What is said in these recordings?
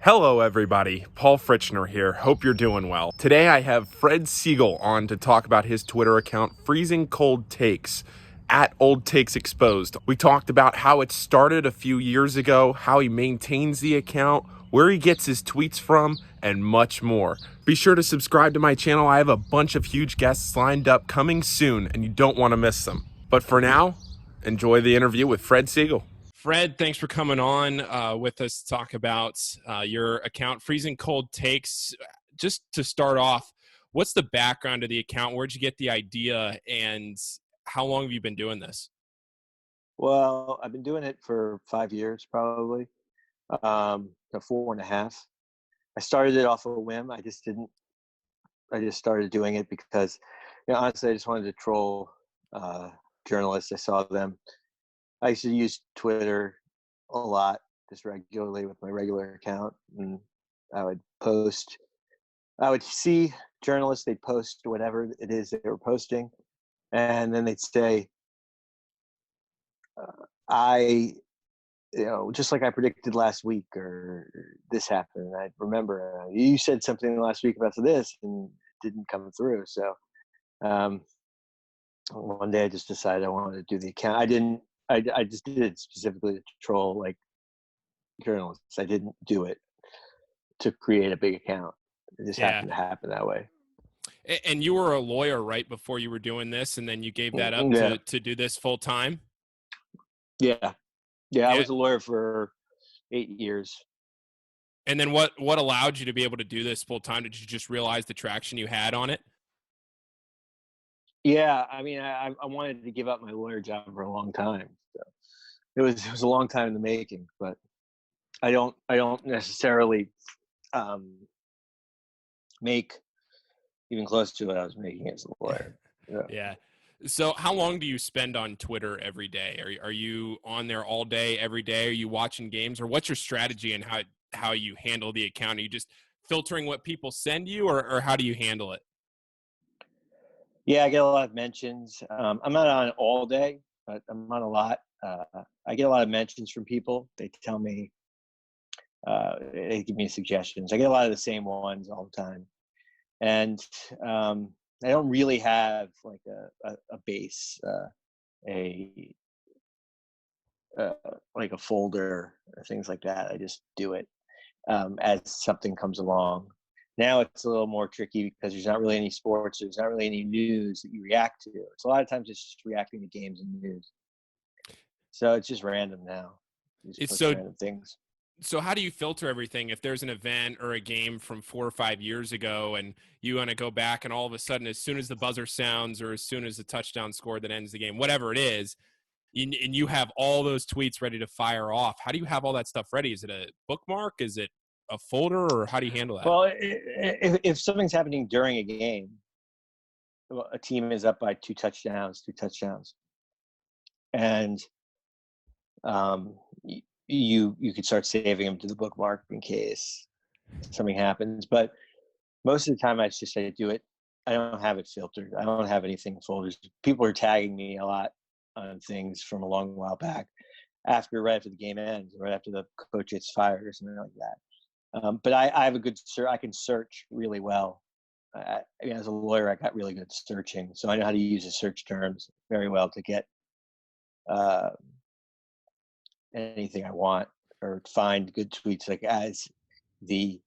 Hello everybody, Paul Fritchner here, hope you're doing well. Today I have Fred Segal on to talk about his Twitter account, Freezing Cold Takes, at Old Takes Exposed. We talked about how it started a few years ago, how he maintains the account, where he gets his tweets from, and much more. Be sure to subscribe to my channel, I have a bunch of huge guests lined up coming soon, and you don't want to miss them. But for now, enjoy the interview with Fred Segal. Fred, thanks for coming on with us to talk about your account, Freezing Cold Takes. Just to start off, what's the background of the account? Where'd you get the idea, and how long have you been doing this? Well, I've been doing it for 5 years, probably, 4.5. I started it off a whim. I just started doing it because, honestly, I just wanted to troll journalists. I saw them. I used to use Twitter a lot, just regularly with my regular account, and I would post. I would see journalists, they'd post whatever it is they were posting, and then they'd say, I, just like I predicted last week, or this happened. And I remember you said something last week about this, and it didn't come through. So um, one day I just decided I wanted to do the account. I didn't. I just did it specifically to troll like journalists. I didn't do it to create a big account. It just Yeah. happened to happen that way. And you were a lawyer right before you were doing this, and then you gave that up Yeah, to do this full time? yeah, yeah. I Yeah. was a lawyer for 8 years. And then what allowed you to be able to do this full time? Did you just realize the traction you had on it? Yeah, I mean, I wanted to give up my lawyer job for a long time. So it was a long time in the making, but I don't necessarily um, make even close to what I was making as a lawyer. Yeah. Yeah. So how long do you spend on Twitter every day? Are you on there all day, every day? Are you watching games, or what's your strategy and how you handle the account? Are you just filtering what people send you, or how do you handle it? Yeah, I get a lot of mentions. I'm not on all day, but I'm on a lot. I get a lot of mentions from people. They tell me, they give me suggestions. I get a lot of the same ones all the time, and I don't really have like a base, a uh, like a folder or things like that. I just do it as something comes along. Now it's a little more tricky because there's not really any sports. There's not really any news that you react to. It's a lot of times it's just reacting to games and news. So it's just random now. You just It's post so random things. so how do you filter everything? If there's an event or a game from 4 or 5 years ago and you want to go back, and all of a sudden, as soon as the buzzer sounds or as soon as the touchdown scored that ends the game, whatever it is, and you have all those tweets ready to fire off, how do you have all that stuff ready? Is it a bookmark? Is it a folder, or how do you handle that? Well, if something's happening during a game, well, a team is up by two touchdowns, and you could start saving them to the bookmark in case something happens. But most of the time, I do it. I don't have it filtered. I don't have anything in folders. People are tagging me a lot on things from a long while back, right after the game ends, right after the coach gets fired or something like that. But I have a good search. I can search really well. As a lawyer, I got really good searching, so I know how to use the search terms very well to get uh, anything I want, or find good tweets. Like as the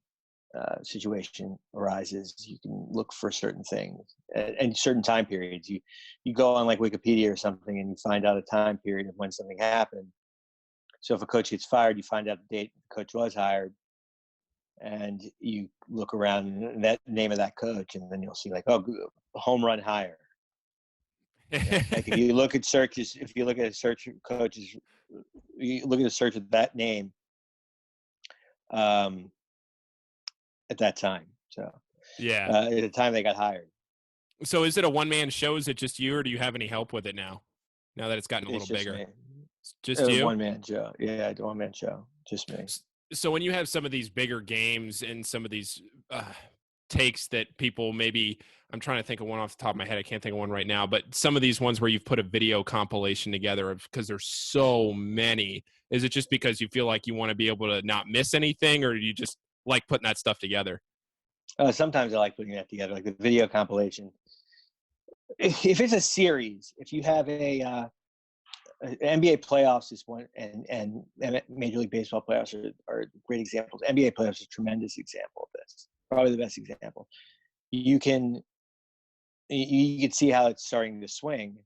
situation arises, you can look for certain things and certain time periods. You go on like Wikipedia or something, and you find out a time period of when something happened. So if a coach gets fired, you find out the date the coach was hired, and you look around and that name of that coach, and then you'll see like, oh, home run hire. Like if you look at searches, if you look at a search coaches, you look at a search of that name at that time. So Yeah. at the time they got hired. So is it a one-man show? Is it just you, or do you have any help with it now? Now that it's gotten a It's little just bigger, me. it's just you. One man show. Yeah, one man show. Just me. So when you have some of these bigger games and some of these takes that people maybe, I'm trying to think of one off the top of my head. I can't think of one right now, but some of these ones where you've put a video compilation together because there's so many, is it just because you feel like you want to be able to not miss anything, or do you just like putting that stuff together? Sometimes I like putting that together, like the video compilation. If it's a series, if you have NBA playoffs is one, and Major League Baseball playoffs are great examples. NBA playoffs is a tremendous example of this, probably the best example. You can see how it's starting to swing,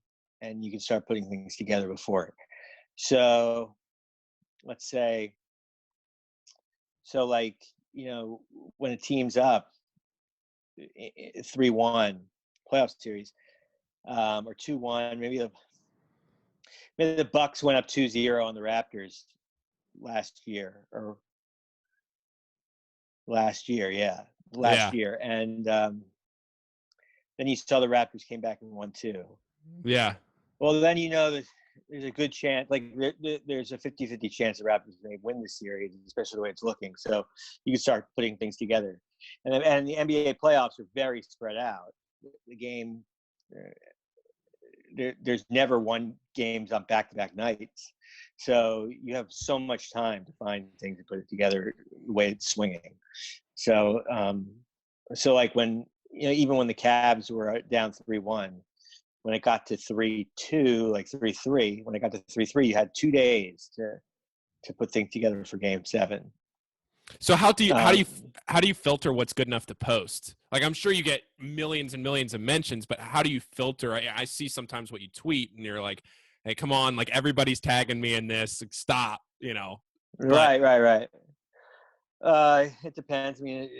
and you can start putting things together before it. So let's say, like, when a team's up 3-1 playoff series, or 2-1, maybe the Bucks went up 2-0 on the Raptors last year, and then you saw the Raptors came back and won 2. Yeah. Well, then that there's a good chance, like there's a 50-50 chance the Raptors may win this series, especially the way it's looking. So you can start putting things together. And the NBA playoffs are very spread out. The game, there's never one games on back-to-back nights. So you have so much time to find things to put it together the way it's swinging. So, like when, even when the Cavs were down 3-1, when it got to 3-2, like 3-3, when it got to 3-3, you had 2 days to put things together for Game 7. So how do you filter what's good enough to post? Like, I'm sure you get millions and millions of mentions, but how do you filter? I see sometimes what you tweet, and you're like, "Hey, come on! Like, everybody's tagging me in this. Like, stop!" Right. It depends. I mean,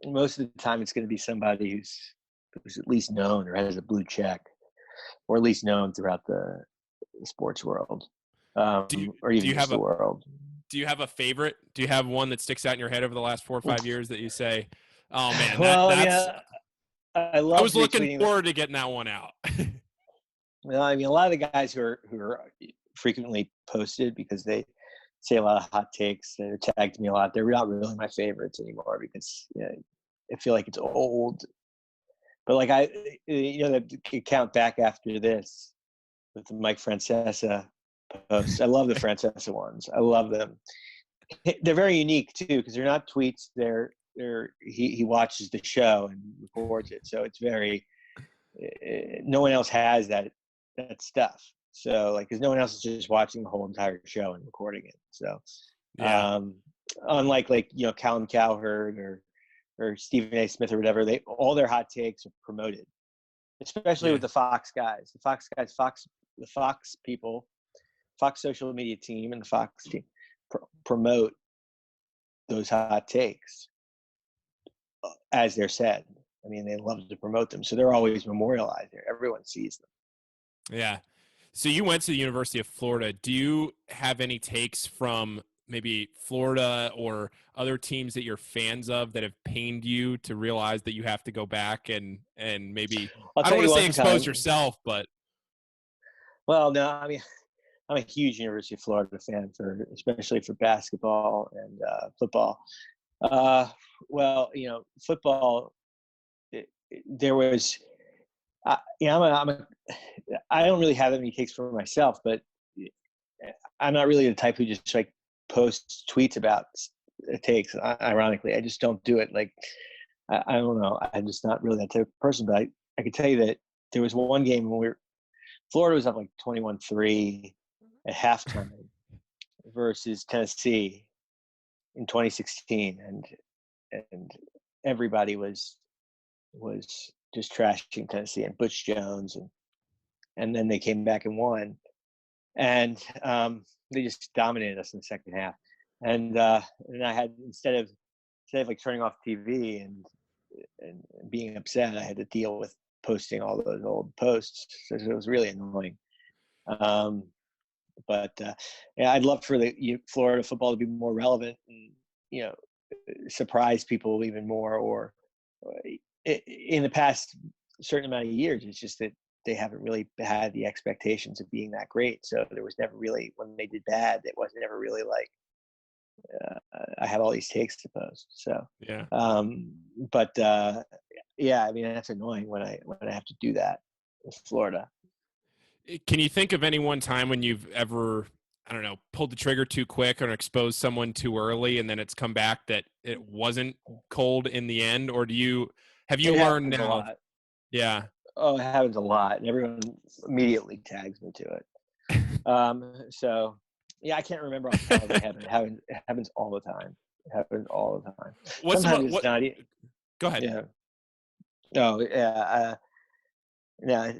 most of the time, it's going to be somebody who's at least known or has a blue check, or at least known throughout the sports world, or even just the world. Do you have a favorite? Do you have one that sticks out in your head over the last 4 or 5 years that you say, "Oh man, I was looking forward to getting that one out"? Well, I mean, a lot of the guys who are frequently posted because they say a lot of hot takes, they're tagged me a lot. They're not really my favorites anymore because I feel like it's old. But like the account back after this with the Mike Francesa posts. I love the Francesa ones. I love them. They're very unique too because they're not tweets. He watches the show and records it, so it's very. No one else has that stuff. So like, because no one else is just watching the whole entire show and recording it. So, unlike Callum Cowherd or Stephen A. Smith or whatever, all their hot takes are promoted, especially with the Fox guys. The Fox people, Fox social media team, and the Fox team promote those hot takes as they're said. I mean, they love to promote them, so they're always memorialized there. Everyone sees them. Yeah. So you went to the University of Florida. Do you have any takes from maybe Florida or other teams that you're fans of that have pained you to realize that you have to go back and maybe, I don't want to say expose yourself, but. Well, no, I mean, I'm a huge University of Florida fan, especially for basketball and football. Football. There was, I don't really have any takes for myself, but I'm not really the type who just like posts tweets about takes. Ironically, I just don't do it. Like, I don't know. I'm just not really that type of person. But I could tell you that there was one game when Florida was up like 21-3 at halftime versus Tennessee in 2016, and everybody was just trashing Tennessee and Butch Jones, and then they came back and won, and they just dominated us in the second half. And I had instead of like turning off TV and being upset, I had to deal with posting all those old posts. So it was really annoying. But I'd love for the Florida football to be more relevant and surprise people even more, or in the past certain amount of years, it's just that they haven't really had the expectations of being that great. So there was never really, when they did bad, it was never really like, I have all these takes to post. So, yeah. I mean, that's annoying when I have to do that with Florida. Can you think of any one time when you've ever I don't know, pulled the trigger too quick or exposed someone too early, and then it's come back that it wasn't cold in the end? Or have you It learned happens a now? lot. Yeah. Oh, it happens a lot, and everyone immediately tags me to it. So yeah, I can't remember off the top of my head, but it happens all the time. It happens all the time. What's the Sometimes it's what? not. Go ahead. Yeah. No. Yeah. Yeah.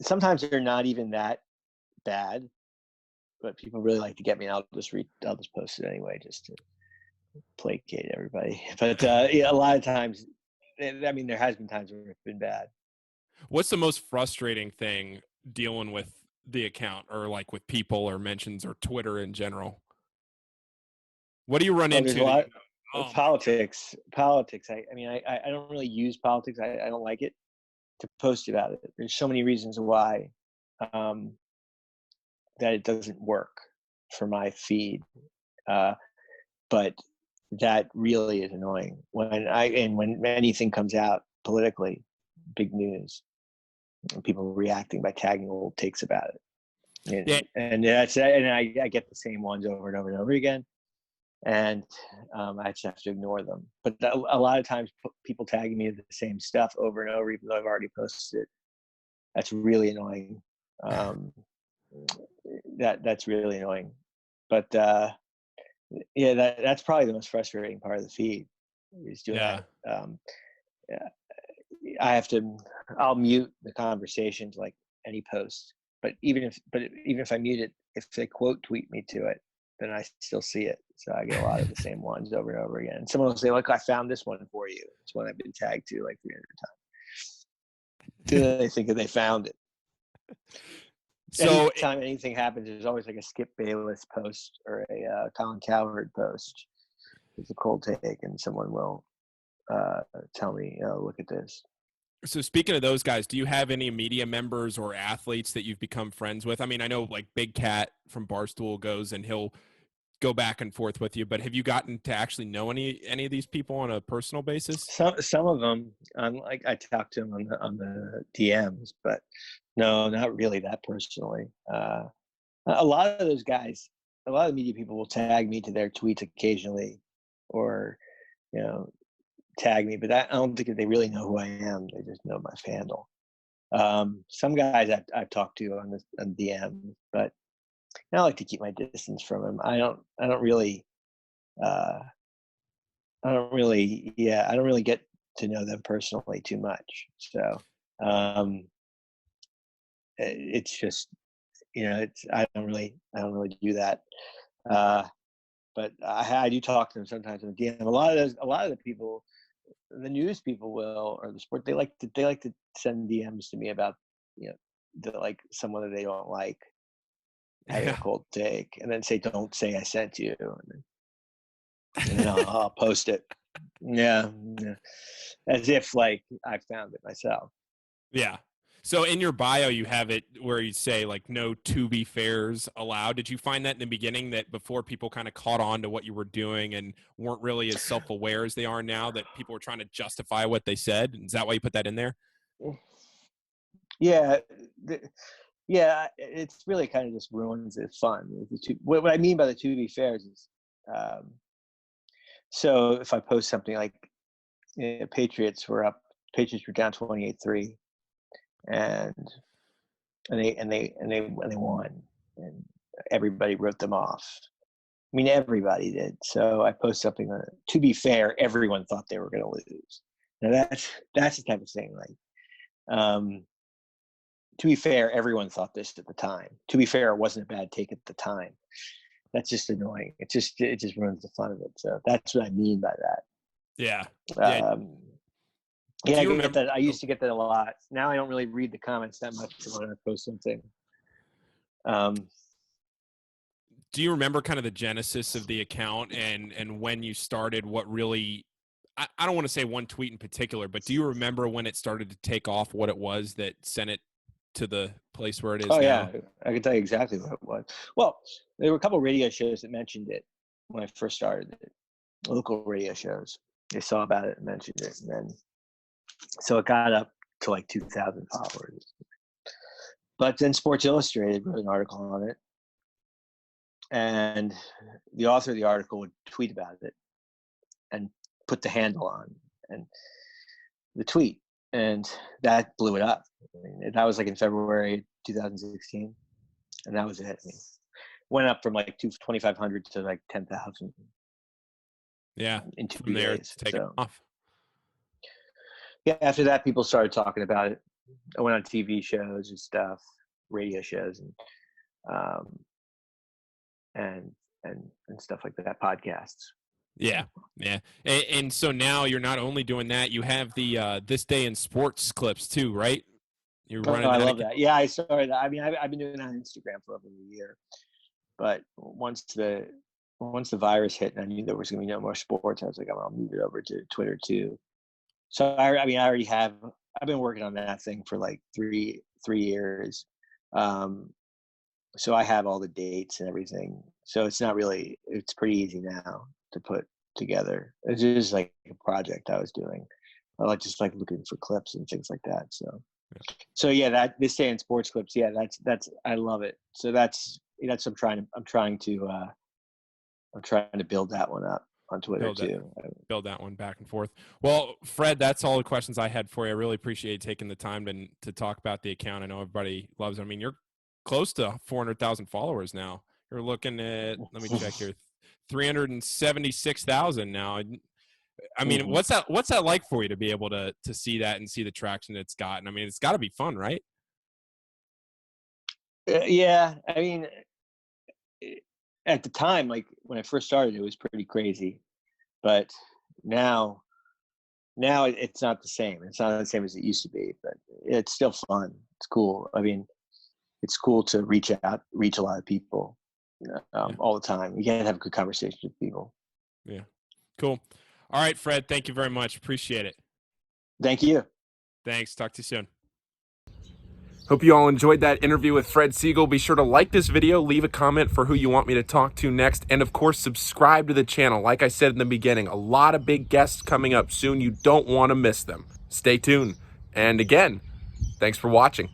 Sometimes they're not even that bad, but people really like to get me, and I'll just post it anyway, just to placate everybody. But yeah, a lot of times, I mean, there has been times where it's been bad. What's the most frustrating thing dealing with the account, or like with people or mentions or Twitter in general? What do you run Oh, there's a into that you lot go, of oh my politics. Politics. I mean, I don't really use politics. I don't like it to post about it. There's so many reasons why um, that it doesn't work for my feed. Uh, but that really is annoying when anything comes out politically, big news, and people reacting by tagging old takes about it. yeah, And I get the same ones over and over and over again, and I just have to ignore them. But a lot of times, people tagging me the same stuff over and over, even though I've already posted it. That's really annoying. Um, that's really annoying. But yeah, that's probably the most frustrating part of the feed is doing yeah, that. Yeah, I have to. I'll mute the conversations like any post. But even if I mute it, if they quote tweet me to it, then I still see it. So I get a lot of the same ones over and over again. And someone will say, "Look, I found this one for you. It's one I've been tagged to like 300 times." They think that they found it. so Anytime anything happens, there's always like a Skip Bayless post or a Colin Cowherd post. It's a cold take, and someone will tell me, "Oh, look at this." so speaking of those guys, do you have any media members or athletes that you've become friends with? I mean, I know like Big Cat from Barstool goes and he'll go back and forth with you, but have you gotten to actually know any of these people on a personal basis? Some of them, like I talked to them on the DMs, but no, not really that personally. A lot of those guys, a lot of media people will tag me to their tweets occasionally, or you know, tag me, but I don't think that they really know who I am. They just know my handle. Some guys I've talked to on DM, but I like to keep my distance from them. I don't really. Uh, I don't really get to know them personally too much. So um, it's just, I don't really do that. Uh, but I do talk to them sometimes on DM. A lot of the people, the news people will, or the sport, they like to send DMs to me about, like someone that they don't like having a Yeah. cold take, and then say, "Don't say I sent you," and then I'll post it. Yeah, yeah. As if like I found it myself. Yeah. So in your bio, you have it where you say like no to be fairs allowed. Did you find that in the beginning that before people kind of caught on to what you were doing and weren't really as self-aware as they are now, that people were trying to justify what they said? Is that why you put that in there? Yeah, yeah. It's really kind of just ruins the fun. What I mean by the to be fairs is, um, so if I post something like Patriots were down 28-3, and and they won, and everybody wrote them off. I mean, everybody did. So I post something that, to be fair, everyone thought they were going to lose. Now that's the type of thing. Like, to be fair, everyone thought this at the time. To be fair, it wasn't a bad take at the time. That's just annoying. It just ruins the fun of it. So that's what I mean by Yeah. that. Yeah. Yeah, Do I you get remember? that. I used to get that a lot. Now I don't really read the comments that much when I post something. Um, Do you remember kind of the genesis of the account and when you started? What really? I don't want to say one tweet in particular, but do you remember when it started to take off? What it was that sent it to the place where it is oh yeah, now? I can tell you exactly what it was. Well, there were a couple of radio shows that mentioned it when I first started it. Local radio shows. They saw about it and mentioned it, and then so it got up to like 2,000 followers. But then Sports Illustrated wrote an article on it, and the author of the article would tweet about it and put the handle on and the tweet, and that blew it up. I mean, that was like in February 2016, and that was it. I mean, went up from like 2,500 to like 10,000. Yeah, in 2 from there days. take it So off. yeah, after that, people started talking about it. I went on TV shows and stuff, radio shows, um, and and stuff like that, podcasts. Yeah, yeah. And so now you're not only doing that, you have the This Day in Sports clips too, right? You're Oh, running I that love again. that. Yeah, I started that. I mean, I've been doing that on Instagram for over a year, but once the virus hit and I knew there was going to be no more sports, I was like, I'll move it over to Twitter too. So I mean, I've been working on that thing for like three years. So I have all the dates and everything. So it's pretty easy now to put together. It's just like a project I was doing. I like just like looking for clips and things like that. So yeah, that This Day in Sports clips. Yeah, that's I love it. So that's I'm trying to build that one up on Twitter too. Build that one back and forth. Well, Fred, that's all the questions I had for you. I really appreciate you taking the time to talk about the account. I know everybody loves it. I mean, you're close to 400,000 followers now. You're looking at, let me check here, 376,000 now. I mean, what's that like for you to be able to see that and see the traction it's gotten? I mean, it's got to be fun, right? Yeah, I mean, at the time, like when I first started, it was pretty crazy, but now it's not the same. It's not the same as it used to be, but it's still fun. It's cool. I mean, it's cool to reach a lot of people all the time. You can have good conversations with people. Yeah. Cool. All right, Fred, thank you very much. Appreciate it. Thank you. Thanks. Talk to you soon. Hope you all enjoyed that interview with Fred Segal. Be sure to like this video, leave a comment for who you want me to talk to next, and of course, subscribe to the channel. Like I said in the beginning, a lot of big guests coming up soon. You don't want to miss them. Stay tuned. And again, thanks for watching.